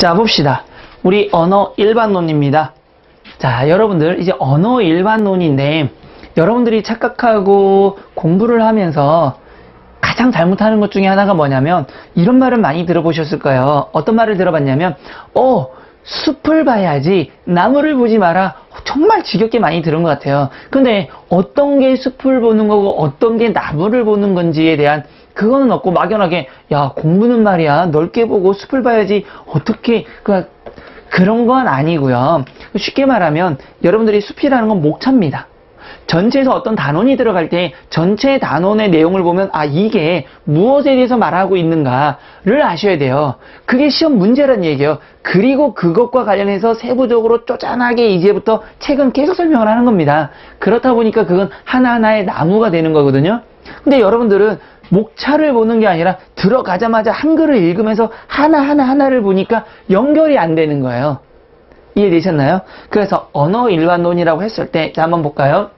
자, 봅시다. 우리 언어 일반론입니다. 자, 여러분들 이제 언어 일반론인데 여러분들이 착각하고 공부를 하면서 가장 잘못하는 것 중에 하나가 뭐냐면 이런 말을 많이 들어보셨을 거예요. 어떤 말을 들어봤냐면 숲을 봐야지 나무를 보지 마라. 정말 지겹게 많이 들은 것 같아요. 근데 어떤 게 숲을 보는 거고 어떤 게 나무를 보는 건지에 대한 그거는 없고 막연하게 야, 공부는 말이야 넓게 보고 숲을 봐야지 어떻게 그런 건 아니고요. 쉽게 말하면 여러분들이 숲이라는 건 목차입니다. 전체에서 어떤 단원이 들어갈 때 전체 단원의 내용을 보면 이게 무엇에 대해서 말하고 있는가를 아셔야 돼요. 그게 시험 문제란 얘기예요. 그리고 그것과 관련해서 세부적으로 쪼잔하게 이제부터 책은 계속 설명을 하는 겁니다. 그렇다 보니까 그건 하나하나의 나무가 되는 거거든요. 근데 여러분들은 목차를 보는 게 아니라 들어가자마자 한글을 읽으면서 하나를 보니까 연결이 안 되는 거예요. 이해되셨나요? 그래서 언어 일반론이라고 했을 때 자, 한번 볼까요?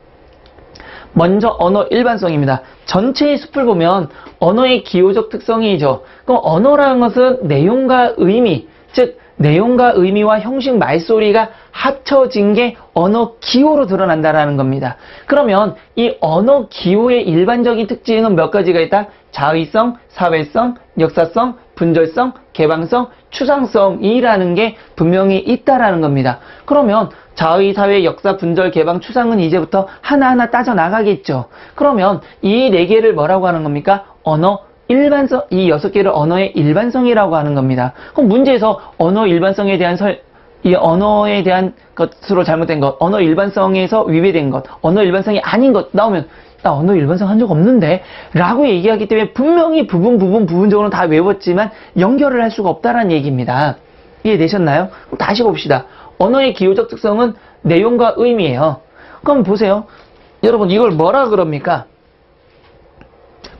먼저 언어 일반성입니다. 전체의 숲을 보면 언어의 기호적 특성이죠. 그럼 언어라는 것은 내용과 의미, 즉 내용과 의미와 형식 말소리가 합쳐진 게 언어 기호로 드러난다라는 겁니다. 그러면 이 언어 기호의 일반적인 특징은 몇 가지가 있다? 자의성, 사회성, 역사성, 분절성, 개방성, 추상성이라는 게 분명히 있다라는 겁니다. 그러면 자의, 사회, 역사, 분절, 개방, 추상은 이제부터 하나하나 따져나가겠죠. 그러면 이 네 개를 뭐라고 하는 겁니까? 언어 일반성, 이 6개를 언어의 일반성이라고 하는 겁니다. 그럼 문제에서 언어 일반성에 대한 이 언어에 대한 것으로 잘못된 것, 언어 일반성에서 위배된 것, 언어 일반성이 아닌 것 나오면 나 언어 일반성 한 적 없는데 라고 얘기하기 때문에 분명히 부분적으로 다 외웠지만 연결을 할 수가 없다라는 얘기입니다. 이해되셨나요? 그럼 다시 봅시다. 언어의 기호적 특성은 내용과 의미예요. 그럼 보세요. 여러분 이걸 뭐라 그럽니까?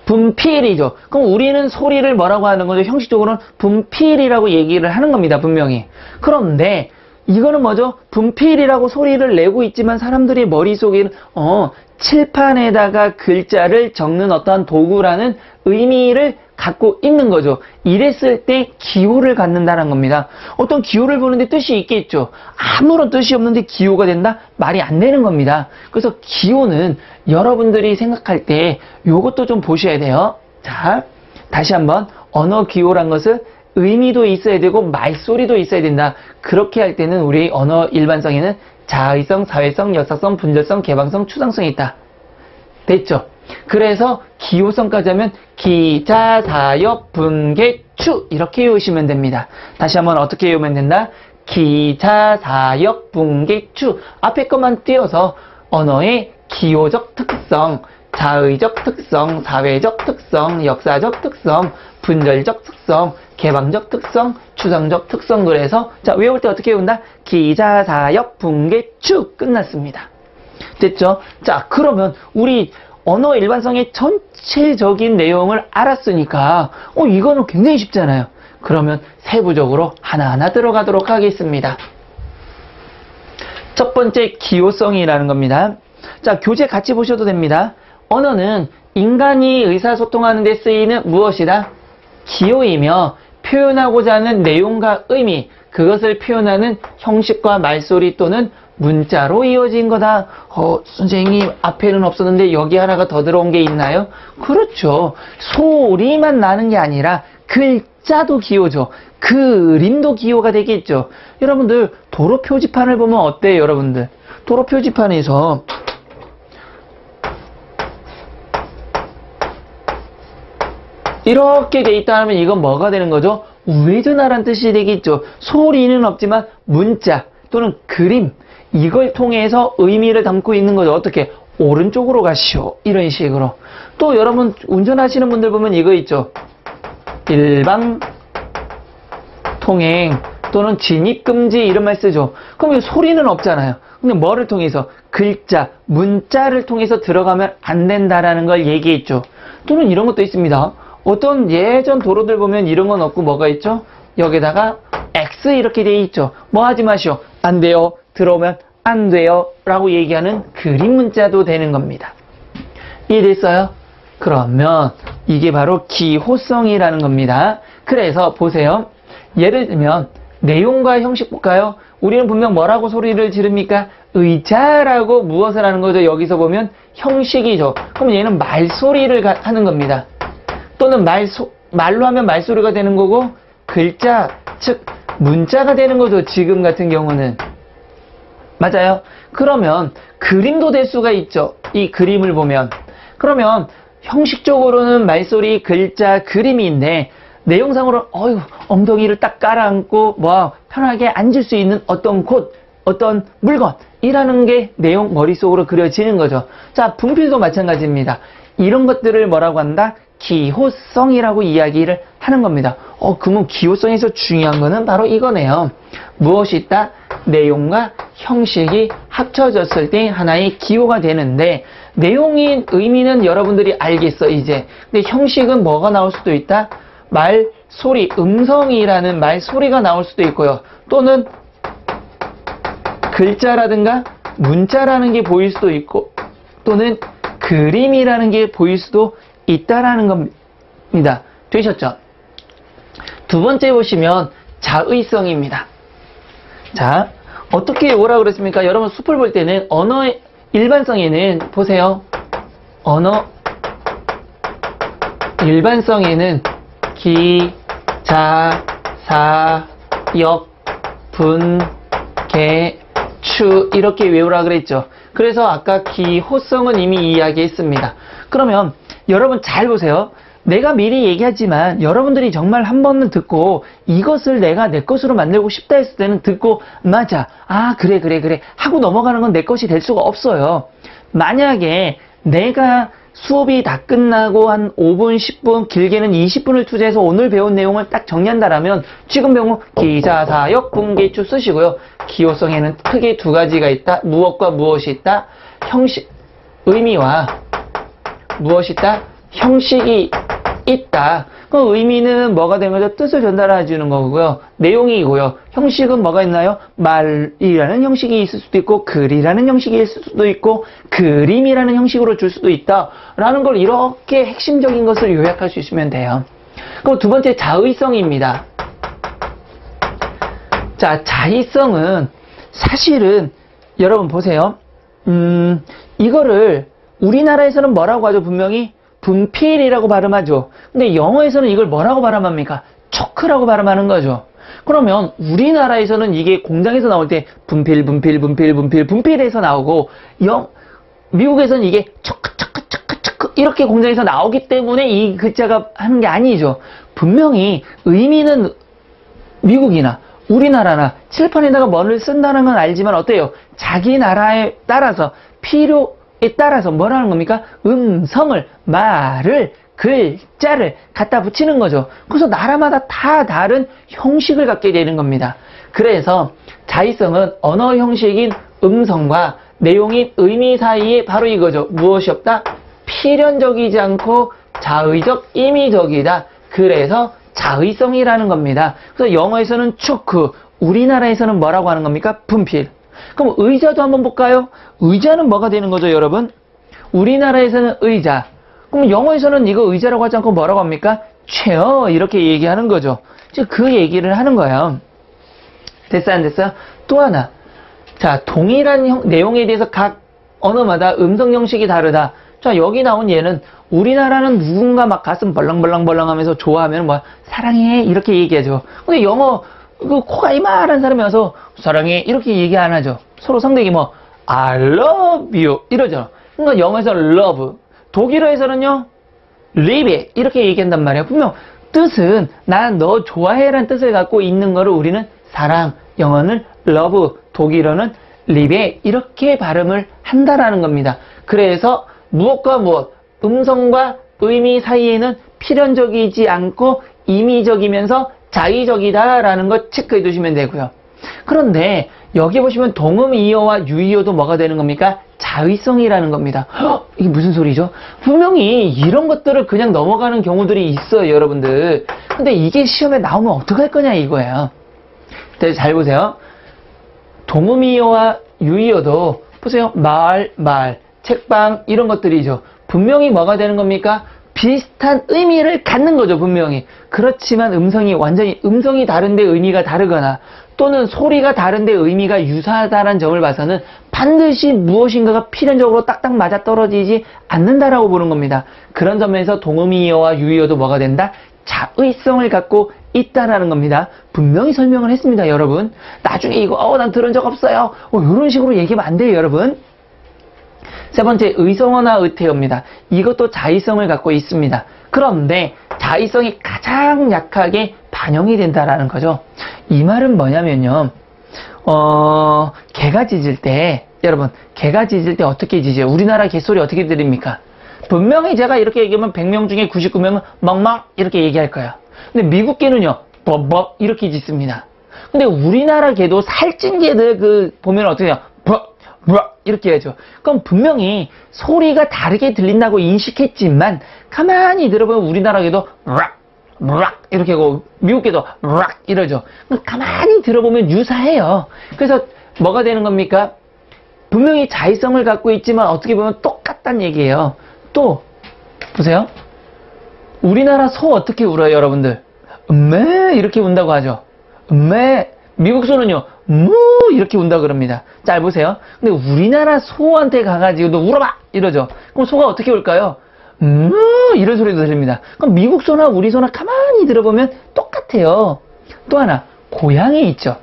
분필이죠. 그럼 우리는 소리를 뭐라고 하는 거죠? 형식적으로는 분필이라고 얘기를 하는 겁니다. 분명히. 그런데 이거는 뭐죠? 분필이라고 소리를 내고 있지만 사람들이 머릿속에는 칠판에다가 글자를 적는 어떠한 도구라는 의미를 갖고 있는 거죠. 이랬을 때 기호를 갖는다는 겁니다. 어떤 기호를 보는데 뜻이 있겠죠. 아무런 뜻이 없는데 기호가 된다? 말이 안 되는 겁니다. 그래서 기호는 여러분들이 생각할 때 요것도 좀 보셔야 돼요. 자, 다시 한번 언어 기호란 것은 의미도 있어야 되고 말소리도 있어야 된다. 그렇게 할 때는 우리 언어 일반성에는 자의성, 사회성, 역사성, 분절성, 개방성, 추상성이 있다. 됐죠? 그래서 기호성까지 하면 기, 자, 사, 역, 분, 개, 추 이렇게 외우시면 됩니다. 다시 한번 어떻게 외우면 된다? 기, 자, 사, 역, 분, 개, 추 앞에 것만 띄워서 언어의 기호적 특성, 자의적 특성, 사회적 특성, 역사적 특성, 분절적 특성, 개방적 특성, 추상적 특성 그래서 자 외울 때 어떻게 외운다? 기, 자, 사, 역, 분, 개, 추 끝났습니다. 됐죠? 자 그러면 우리 언어 일반성의 전체적인 내용을 알았으니까 이거는 굉장히 쉽잖아요. 그러면 세부적으로 하나하나 들어가도록 하겠습니다. 첫 번째 기호성이라는 겁니다. 자 교재 같이 보셔도 됩니다. 언어는 인간이 의사소통하는 데 쓰이는 무엇이다? 기호이며 표현하고자 하는 내용과 의미, 그것을 표현하는 형식과 말소리 또는 문자로 이어진 거다. 선생님 앞에는 없었는데 여기 하나가 더 들어온 게 있나요? 그렇죠. 소리만 나는 게 아니라 글자도 기호죠. 그림도 기호가 되겠죠. 여러분들 도로 표지판을 보면 어때요? 여러분들 도로 표지판에서 이렇게 돼 있다 하면 이건 뭐가 되는 거죠? 우회전하라는 뜻이 되겠죠. 소리는 없지만 문자 또는 그림 이걸 통해서 의미를 담고 있는 거죠. 어떻게? 오른쪽으로 가시오. 이런 식으로. 또 여러분 운전하시는 분들 보면 이거 있죠. 일방 통행 또는 진입금지 이런 말 쓰죠. 그럼 소리는 없잖아요. 근데 뭐를 통해서? 글자, 문자를 통해서 들어가면 안 된다라는 걸 얘기했죠. 또는 이런 것도 있습니다. 어떤 예전 도로들 보면 이런 건 없고 뭐가 있죠? 여기다가 X 이렇게 돼 있죠. 뭐 하지 마시오. 안 돼요. 들어오면 안 돼요. 라고 얘기하는 그림 문자도 되는 겁니다. 이해됐어요? 그러면 이게 바로 기호성이라는 겁니다. 그래서 보세요. 예를 들면 내용과 형식 볼까요? 우리는 분명 뭐라고 소리를 지릅니까? 의자라고 무엇을 하는 거죠? 여기서 보면 형식이죠. 그럼 얘는 말소리를 하는 겁니다. 또는 말로 하면 말소리가 되는 거고, 글자, 즉 문자가 되는 거죠. 지금 같은 경우는. 맞아요? 그러면 그림도 될 수가 있죠. 이 그림을 보면. 그러면 형식적으로는 말소리, 글자, 그림인데 내용상으로 엉덩이를 딱 깔아앉고 편하게 앉을 수 있는 어떤 곳, 어떤 물건이라는 게 내용 머릿속으로 그려지는 거죠. 자, 분필도 마찬가지입니다. 이런 것들을 뭐라고 한다? 기호성이라고 이야기를 하는 겁니다. 그러면 기호성에서 중요한 거는 바로 이거네요. 무엇이 있다? 내용과 형식이 합쳐졌을 때 하나의 기호가 되는데, 내용인 의미는 여러분들이 알겠어 이제. 근데 형식은 뭐가 나올 수도 있다? 말, 소리, 음성이라는 말, 소리가 나올 수도 있고요. 또는 글자라든가 문자라는 게 보일 수도 있고, 또는 그림이라는 게 보일 수도 있다라는 겁니다. 되셨죠? 두 번째 보시면 자의성입니다. 자, 어떻게 오라 그랬습니까? 여러분 숲을 볼 때는 언어의 일반성에는 보세요. 언어 일반성에는 기, 자, 사, 역, 분, 개, 추 이렇게 외우라 그랬죠. 그래서 아까 기호성은 이미 이야기했습니다. 그러면 여러분 잘 보세요. 내가 미리 얘기하지만 여러분들이 정말 한 번은 듣고 이것을 내가 내 것으로 만들고 싶다 했을 때는 듣고 맞아, 그래 하고 넘어가는 건 내 것이 될 수가 없어요. 만약에 내가 수업이 다 끝나고 한 5분, 10분, 길게는 20분을 투자해서 오늘 배운 내용을 딱 정리한다라면 지금 배운 기자, 사역, 분기추 쓰시고요. 기호성에는 크게 두 가지가 있다. 무엇과 무엇이 있다? 형식, 의미와 무엇이 있다? 형식이 있다. 그 의미는 뭐가 되는 거죠? 뜻을 전달해 주는 거고요. 내용이고요. 형식은 뭐가 있나요? 말이라는 형식이 있을 수도 있고, 글이라는 형식이 있을 수도 있고, 그림이라는 형식으로 줄 수도 있다. 라는 걸 이렇게 핵심적인 것을 요약할 수 있으면 돼요. 그리고 두 번째 자의성입니다. 자, 자의성은 사실은 여러분 보세요. 이거를 우리나라에서는 뭐라고 하죠? 분명히 분필이라고 발음하죠. 근데 영어에서는 이걸 뭐라고 발음합니까? 초크라고 발음하는 거죠. 그러면 우리나라에서는 이게 공장에서 나올 때 분필에서 나오고, 미국에서는 이게 초크 이렇게 공장에서 나오기 때문에 이 글자가 하는 게 아니죠. 분명히 의미는 미국이나 우리나라나 칠판에다가 뭐를 쓴다는 건 알지만 어때요? 자기 나라에 따라서 필요에 따라서 뭐라는 겁니까? 음성을, 말을, 글자를 갖다 붙이는 거죠. 그래서 나라마다 다 다른 형식을 갖게 되는 겁니다. 그래서 자의성은 언어 형식인 음성과 내용인 의미 사이에 바로 이거죠. 무엇이 없다? 필연적이지 않고 자의적, 임의적이다. 그래서 자의성이라는 겁니다. 그래서 영어에서는 초크, 우리나라에서는 뭐라고 하는 겁니까? 분필. 그럼 의자도 한번 볼까요? 의자는 뭐가 되는 거죠, 여러분? 우리나라에서는 의자. 그럼 영어에서는 이거 의자라고 하지 않고 뭐라고 합니까? 체어 이렇게 얘기하는 거죠. 즉 그 얘기를 하는 거예요. 됐어 안 됐어요? 또 하나. 자, 동일한 내용에 대해서 각 언어마다 음성 형식이 다르다. 자, 여기 나온 얘는 우리나라는 누군가 막 가슴 벌렁벌렁 하면서 좋아하면 사랑해 이렇게 얘기하죠. 근데 영어 코가 이만한 사람이 와서 사랑해 이렇게 얘기 안 하죠. 서로 상대기 I love you 이러죠. 그러니까 영어에서는 love, 독일어에서는요 liebe 이렇게 얘기한단 말이에요. 분명 뜻은 난 너 좋아해라는 뜻을 갖고 있는 거를 우리는 사랑, 영어는 love, 독일어는 liebe 이렇게 발음을 한다라는 겁니다. 그래서 무엇과 무엇, 음성과 의미 사이에는 필연적이지 않고 임의적이면서 자의적이다라는 것 체크해 두시면 되고요. 그런데 여기 보시면 동음이어와 유의어도 뭐가 되는 겁니까? 자의성이라는 겁니다. 이게 무슨 소리죠? 분명히 이런 것들을 그냥 넘어가는 경우들이 있어요, 여러분들. 근데 이게 시험에 나오면 어떡할 거냐 이거예요. 잘 보세요. 동음이어와 유의어도 보세요. 말, 책방 이런 것들이죠. 분명히 뭐가 되는 겁니까? 비슷한 의미를 갖는 거죠, 분명히. 그렇지만 음성이 다른데 의미가 다르거나 또는 소리가 다른데 의미가 유사하다는 점을 봐서는 반드시 무엇인가가 필연적으로 딱딱 맞아떨어지지 않는다라고 보는 겁니다. 그런 점에서 동음이어와 유의어도 뭐가 된다? 자의성을 갖고 있다라는 겁니다. 분명히 설명을 했습니다, 여러분. 나중에 이거 난 들은 적 없어요. 이런 식으로 얘기하면 안 돼요, 여러분. 세 번째, 의성어나 의태어입니다. 이것도 자의성을 갖고 있습니다. 그런데 자의성이 가장 약하게 반영이 된다라는 거죠. 이 말은 뭐냐면요. 개가 짖을 때, 여러분, 개가 짖을 때 어떻게 짖어요? 우리나라 개소리 어떻게 들립니까? 분명히 제가 이렇게 얘기하면 100명 중에 99명은 멍멍 이렇게 얘기할 거예요. 근데 미국 개는요, 벅벅 이렇게 짖습니다. 근데 우리나라 개도 살찐 개들 보면 어떻게 해요? 벅벅 이렇게 해야죠. 그럼 분명히 소리가 다르게 들린다고 인식했지만 가만히 들어보면 우리나라 개도 락 이렇게 하고 미국 개도 락 이러죠. 가만히 들어보면 유사해요. 그래서 뭐가 되는 겁니까? 분명히 자의성을 갖고 있지만 어떻게 보면 똑같다는 얘기예요. 또 보세요. 우리나라 소 어떻게 울어요, 여러분들? 음메 이렇게 운다고 하죠. 음메. 미국 소는요, 무 이렇게 운다 그럽니다. 잘 보세요. 근데 우리나라 소한테 가가지고 너 울어봐 이러죠. 그럼 소가 어떻게 울까요? 이런 소리도 들립니다. 그럼 미국 소나 우리 소나 가만히 들어보면 똑같아요. 또 하나, 고양이 있죠.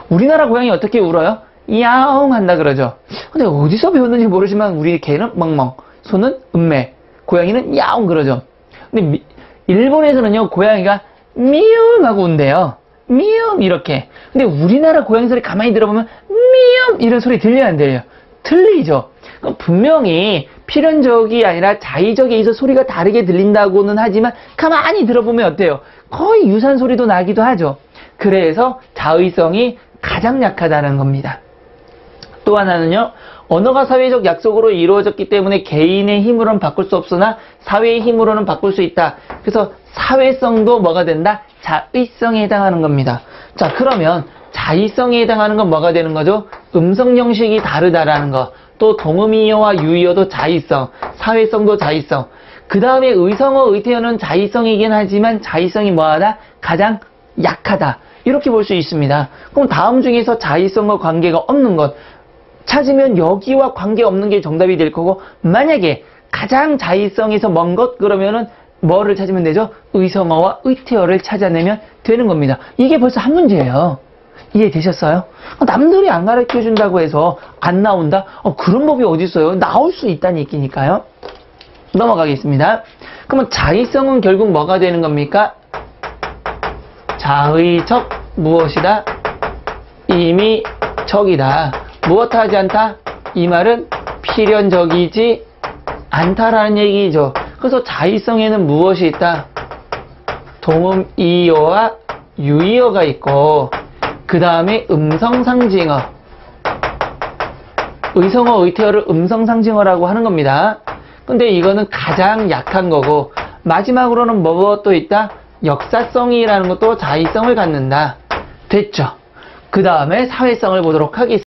우리나라 고양이 어떻게 울어요? 야옹 한다 그러죠. 근데 어디서 배웠는지 모르지만 우리 개는 멍멍, 소는 음메, 고양이는 야옹 그러죠. 근데 일본에서는요, 고양이가 미움 하고 운대요. 미움 이렇게. 근데 우리나라 고양이 소리 가만히 들어보면 미움 이런 소리 들려요, 안 들려요? 틀리죠. 그럼 분명히 필연적이 아니라 자의적에 있어 소리가 다르게 들린다고는 하지만 가만히 들어보면 어때요? 거의 유사한 소리도 나기도 하죠. 그래서 자의성이 가장 약하다는 겁니다. 또 하나는요, 언어가 사회적 약속으로 이루어졌기 때문에 개인의 힘으로는 바꿀 수 없으나 사회의 힘으로는 바꿀 수 있다. 그래서 사회성도 뭐가 된다? 자의성에 해당하는 겁니다. 자, 그러면 자의성에 해당하는 건 뭐가 되는 거죠? 음성 형식이 다르다라는 거. 또 동음이어와 유의어도 자의성, 사회성도 자의성. 그 다음에 의성어, 의태어는 자의성이긴 하지만 자의성이 뭐하다? 가장 약하다. 이렇게 볼 수 있습니다. 그럼 다음 중에서 자의성과 관계가 없는 것 찾으면 여기와 관계없는 게 정답이 될 거고, 만약에 가장 자의성에서 먼 것 그러면은 뭐를 찾으면 되죠? 의성어와 의태어를 찾아내면 되는 겁니다. 이게 벌써 한 문제예요. 이해되셨어요? 남들이 안 가르쳐 준다고 해서 안 나온다? 그런 법이 어디 있어요? 나올 수 있다는 얘기니까요. 넘어가겠습니다. 그러면 자의성은 결국 뭐가 되는 겁니까? 자의적 무엇이다? 이미 적이다. 무엇하지 않다? 이 말은 필연적이지 않다라는 얘기죠. 그래서 자의성에는 무엇이 있다? 동음이어와 유의어가 있고, 그 다음에 음성상징어, 의성어, 의태어를 음성상징어라고 하는 겁니다. 근데 이거는 가장 약한 거고, 마지막으로는 뭐 또 있다? 역사성이라는 것도 자의성을 갖는다. 됐죠? 그 다음에 사회성을 보도록 하겠습니다.